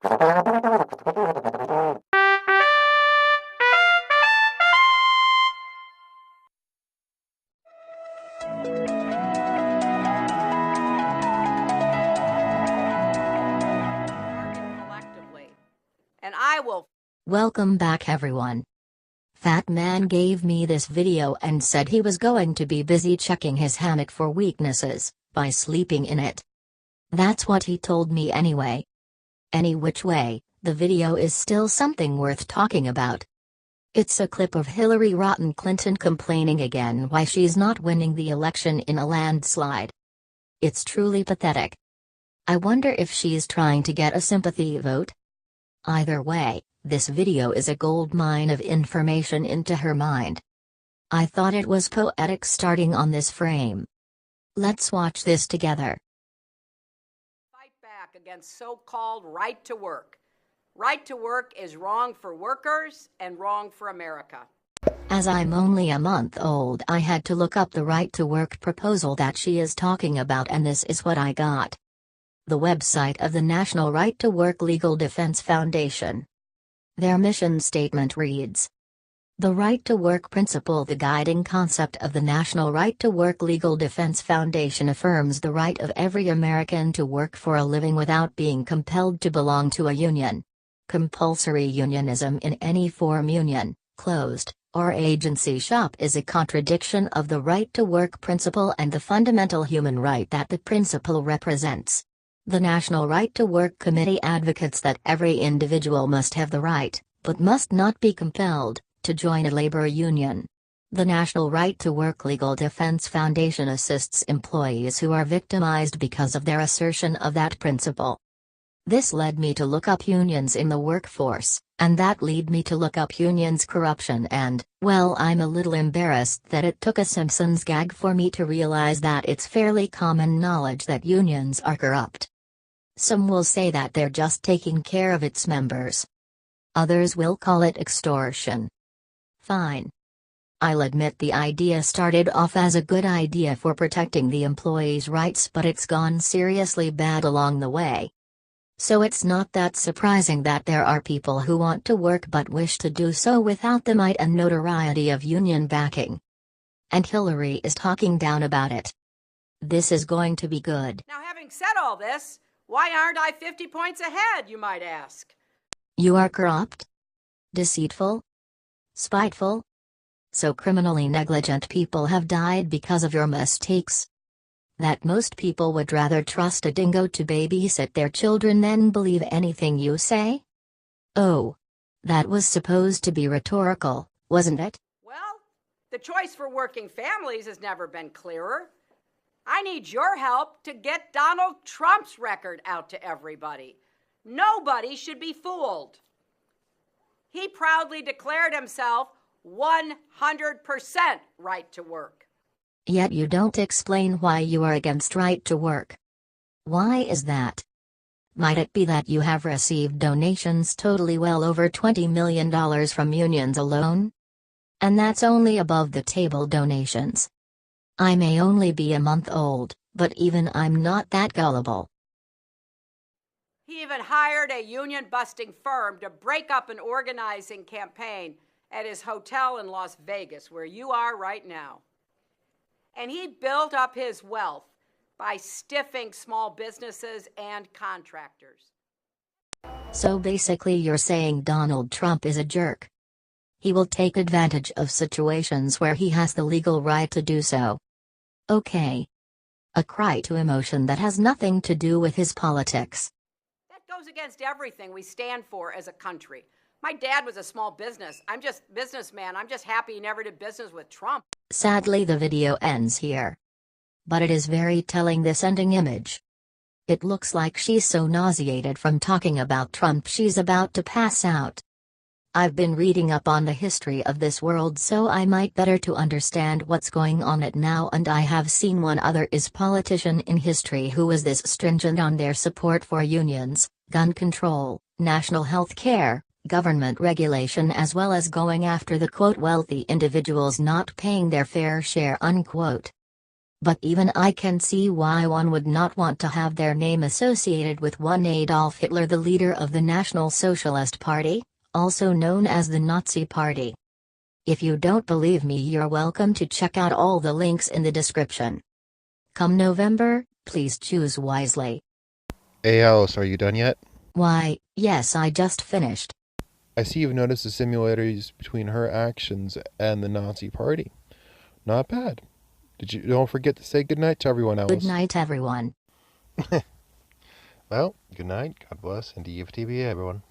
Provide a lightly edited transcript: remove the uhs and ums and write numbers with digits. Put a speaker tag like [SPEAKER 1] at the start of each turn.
[SPEAKER 1] Collectively, and I will.
[SPEAKER 2] Welcome back, everyone. Fat Man gave me this video and said he was going to be busy checking his hammock for weaknesses by sleeping in it. That's what he told me anyway. Any which way, the video is still something worth talking about. It's a clip of Hillary Rotten Clinton complaining again why she's not winning the election in a landslide. It's truly pathetic. I wonder if she's trying to get a sympathy vote? Either way, this video is a goldmine of information into her mind. I thought it was poetic starting on this frame. Let's watch this together.
[SPEAKER 1] Fight back against so-called right to work. Right to work is wrong for workers and wrong for America.
[SPEAKER 2] As I'm only a month old, I had to look up the right to work proposal that she is talking about, and this is what I got. The website of the National Right to Work Legal Defense Foundation. Their mission statement reads: The right to work principle, the guiding concept of the National Right to Work Legal Defense Foundation, affirms the right of every American to work for a living without being compelled to belong to a union. Compulsory unionism in any form, union, closed, or agency shop, is a contradiction of the right to work principle and the fundamental human right that the principle represents. The National Right to Work Committee advocates that every individual must have the right, but must not be compelled, to join a labor union. The National Right to Work Legal Defense Foundation assists employees who are victimized because of their assertion of that principle. This led me to look up unions in the workforce, and that led me to look up unions' corruption, and, well, I'm a little embarrassed that it took a Simpsons gag for me to realize that it's fairly common knowledge that unions are corrupt. Some will say that they're just taking care of its members. Others will call it extortion. Fine. I'll admit the idea started off as a good idea for protecting the employees' rights, but it's gone seriously bad along the way. So it's not that surprising that there are people who want to work but wish to do so without the might and notoriety of union backing. And Hillary is talking down about it. This is going to be good.
[SPEAKER 1] Now, having said all this, why aren't I 50 points ahead, you might ask?
[SPEAKER 2] You are corrupt? Deceitful? Spiteful? So criminally negligent people have died because of your mistakes? That most people would rather trust a dingo to babysit their children than believe anything you say? Oh. That was supposed to be rhetorical, wasn't it?
[SPEAKER 1] Well, the choice for working families has never been clearer. I need your help to get Donald Trump's record out to everybody. Nobody should be fooled. He proudly declared himself 100% right to work.
[SPEAKER 2] Yet you don't explain why you are against right to work. Why is that? Might it be that you have received donations totaling well over $20 million from unions alone? And that's only above the table donations. I may only be a month old, but even I'm not that gullible.
[SPEAKER 1] He even hired a union-busting firm to break up an organizing campaign at his hotel in Las Vegas, where you are right now. And he built up his wealth by stiffing small businesses and contractors.
[SPEAKER 2] So basically you're saying Donald Trump is a jerk. He will take advantage of situations where he has the legal right to do so. Okay. A cry to emotion that has nothing to do with his politics.
[SPEAKER 1] That goes against everything we stand for as a country. My dad was a small businessman. I'm just happy he never did business with Trump.
[SPEAKER 2] Sadly, the video ends here. But it is very telling, this ending image. It looks like she's so nauseated from talking about Trump she's about to pass out. I've been reading up on the history of this world so I might better to understand what's going on it now, and I have seen one other is politician in history who was this stringent on their support for unions, gun control, national health care, government regulation, as well as going after the quote wealthy individuals not paying their fair share unquote. But even I can see why one would not want to have their name associated with one Adolf Hitler, the leader of the National Socialist Party, also known as the Nazi Party. If you don't believe me, you're welcome to check out all the links in the description. Come November, please choose wisely.
[SPEAKER 3] Hey Alice, are you done yet?
[SPEAKER 2] Why, yes, I just finished.
[SPEAKER 3] I see you've noticed the similarities between her actions and the Nazi Party. Not bad. Don't forget to say goodnight to everyone else.
[SPEAKER 2] Good night, everyone.
[SPEAKER 3] Well, good night, God bless, and DFTBA, everyone.